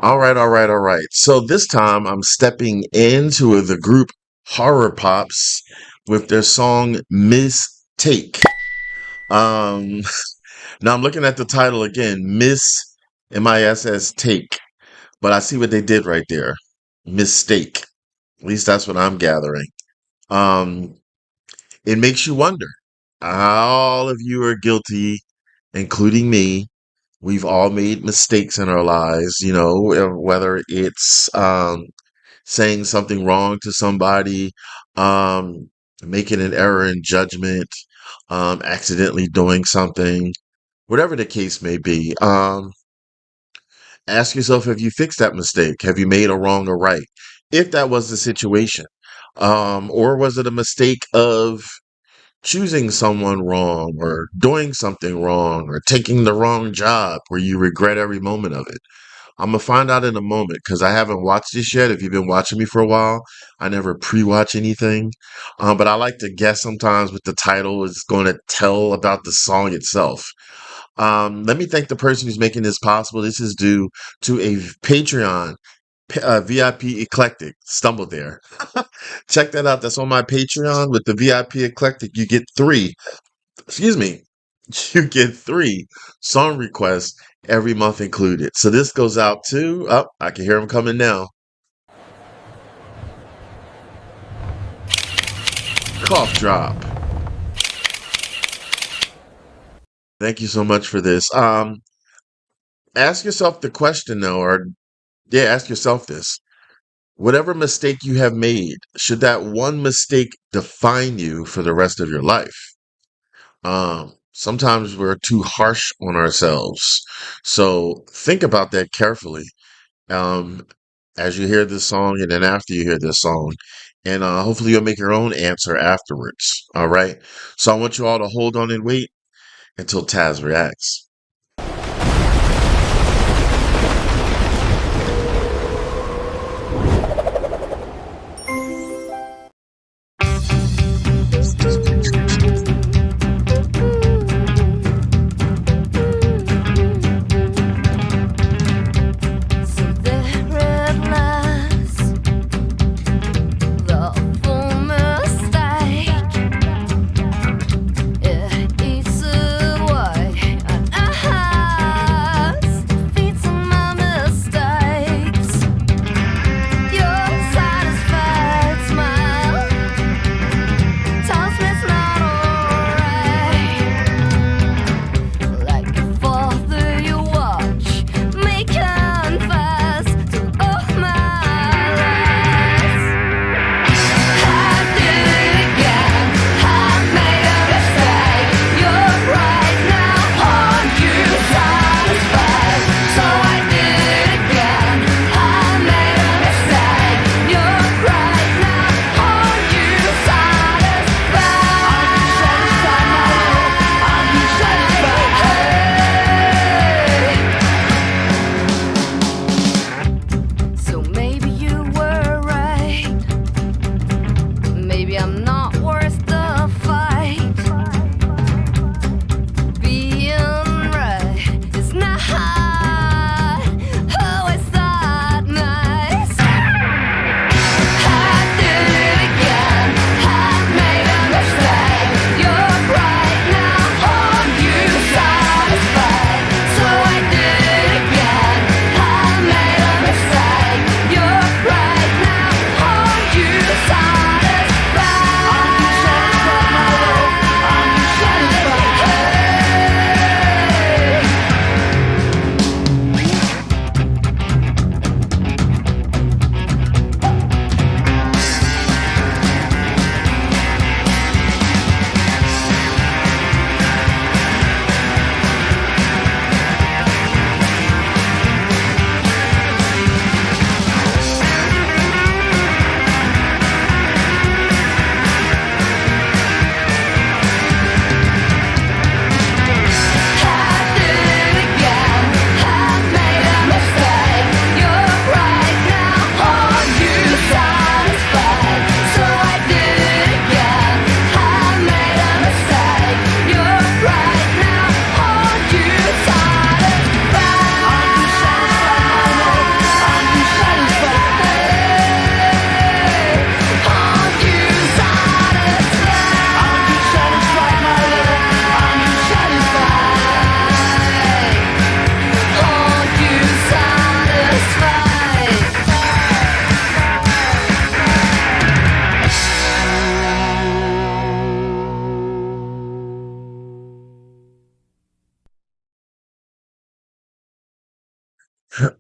All right. So this time I'm stepping into the group HorrorPops with their song Mistake. Um, Now I'm looking at the title again, Miss Take, but I see what they did right there. Mistake. At least that's what I'm gathering. Um, it makes you wonder. All of you are guilty, including me. We've all made mistakes in our lives, whether it's saying something wrong to somebody, um, making an error in judgment, accidentally doing something, whatever the case may be. Ask yourself, have you fixed that mistake? Have you made a wrong or right? If that was the situation. Or was it a mistake of choosing someone wrong or doing something wrong or taking the wrong job where you regret every moment of it? I'm gonna find out in a moment because I haven't watched this yet. If you've been watching me for a while, I never pre-watch anything. But I like to guess sometimes what the title is going to tell about the song itself. Let me thank the person who's making this possible. This is due to a Patreon VIP Eclectic. Stumbled there. Check that out. That's on my Patreon with the VIP Eclectic. You get three. Excuse me. You get three song requests every month included. So this goes out to. Oh, I can hear them coming now. Cough drop. Thank you so much for this. Ask yourself the question though, or yeah, ask yourself this. Whatever mistake you have made, should that one mistake define you for the rest of your life? Sometimes we're too harsh on ourselves. So think about that carefully. Um, as you hear this song and then after you hear this song. And hopefully you'll make your own answer afterwards. All right. So I want you all to hold on and wait until Tazzz reacts. It's a way, and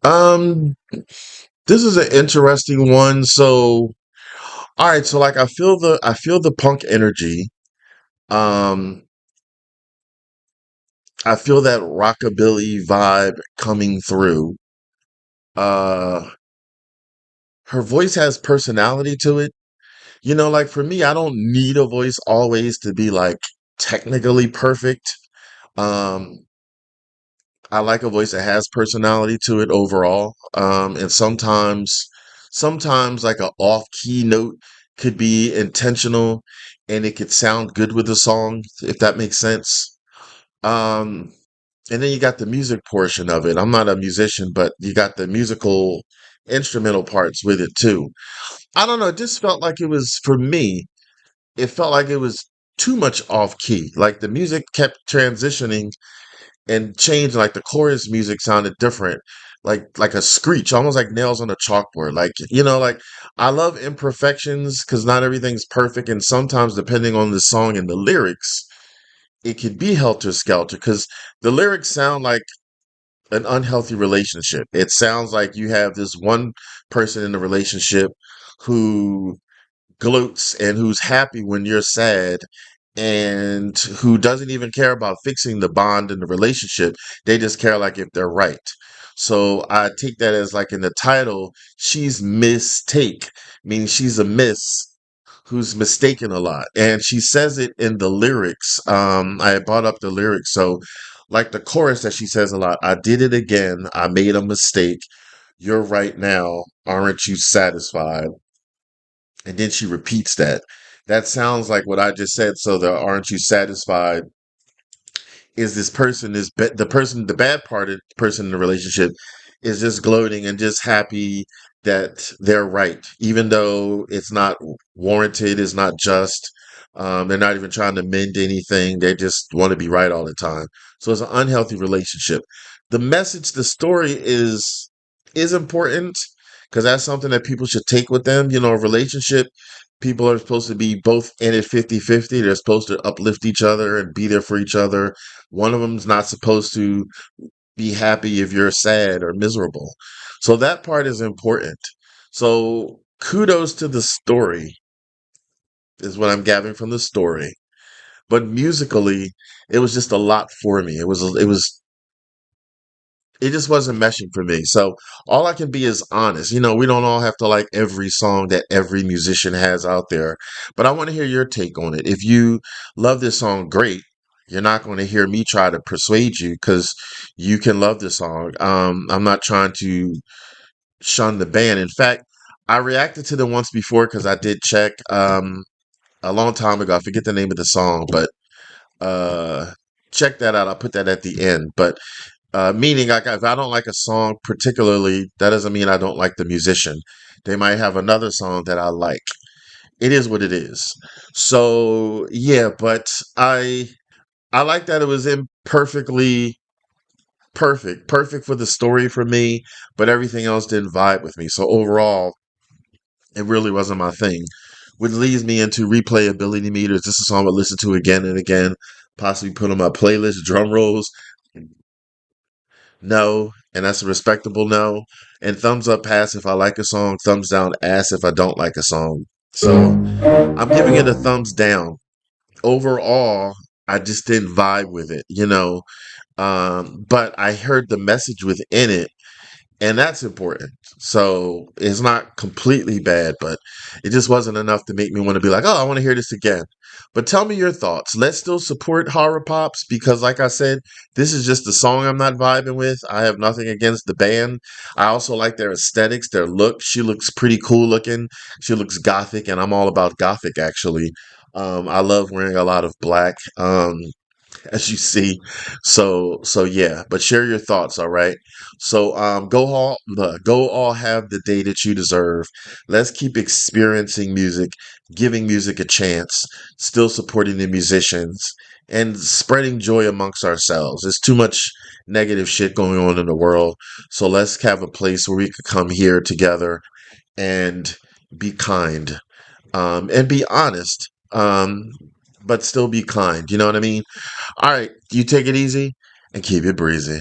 Um, this is an interesting one. So, all right. So, like, I feel the punk energy. Um, I feel that rockabilly vibe coming through. Uh, her voice has personality to it. Like for me, I don't need a voice always to be like technically perfect. Um, I like a voice that has personality to it overall. And sometimes like a off key note could be intentional and it could sound good with the song, if that makes sense. Um, and then you got the music portion of it. I'm not a musician, but you got the musical instrumental parts with it too. I don't know. It just felt like it was, for me, it felt like it was too much off key. Like the music kept transitioning and changed. Like the chorus music sounded different, like a screech, almost like nails on a chalkboard. Like I love imperfections because not everything's perfect, and sometimes depending on the song and the lyrics, it could be helter skelter because the lyrics sound like an unhealthy relationship. It sounds like you have this one person in the relationship who gloats and who's happy when you're sad and who doesn't even care about fixing the bond in the relationship. They just care like if they're right. So I take that as like in the title, she's mistake, meaning she's a miss who's mistaken a lot. And she says it in the lyrics. I had brought up the lyrics. So like the chorus that she says a lot, I did it again. I made a mistake. You're right now. Aren't you satisfied? And then she repeats that. That sounds like what I just said. So the aren't you satisfied is this person the bad parted person in the relationship is just gloating and just happy that they're right, even though it's not warranted, it's not just. They're not even trying to mend anything. They just want to be right all the time. So it's an unhealthy relationship. The message, the story is important because that's something that people should take with them. A relationship, people are supposed to be both in it 50-50. They're supposed to uplift each other and be there for each other. One of them's not supposed to be happy if you're sad or miserable. So that part is important. So kudos to the story is what I'm gathering from the story. But musically, it was just a lot for me. It just wasn't meshing for me. So all I can be is honest. We don't all have to like every song that every musician has out there, but I want to hear your take on it. If you love this song, great. You're not going to hear me try to persuade you because you can love this song. I'm not trying to shun the band. In fact, I reacted to them once before because I did check a long time ago. I forget the name of the song, but uh, check that out. I'll put that at the end. But meaning, like, if I don't like a song particularly, that doesn't mean I don't like the musician. They might have another song that I like. It is what it is. So yeah, but I like that it was imperfectly perfect for the story for me, but everything else didn't vibe with me. So overall, it really wasn't my thing. Which leads me into replayability meters. This is a song I listen to again and again, possibly put on my playlist. Drum rolls, no, and that's a respectable no. And thumbs up pass if I like a song, thumbs down ass if I don't like a song. So I'm giving it a thumbs down. Overall, I just didn't vibe with it. But I heard the message within it, and that's important. So it's not completely bad, but it just wasn't enough to make me want to be like, oh, I want to hear this again. But tell me your thoughts. Let's still support Horror Pops because, like I said, this is just the song I'm not vibing with. I have nothing against the band. I also like their aesthetics, their look. She looks pretty cool looking. She looks gothic, and I'm all about gothic actually. I love wearing a lot of black. As you see. So yeah, but share your thoughts, all right? So go all have the day that you deserve. Let's keep experiencing music, giving music a chance, still supporting the musicians and spreading joy amongst ourselves. There's too much negative shit going on in the world. So let's have a place where we could come here together and be kind, and be honest, but still be kind. You know what I mean? All right, you take it easy and keep it breezy.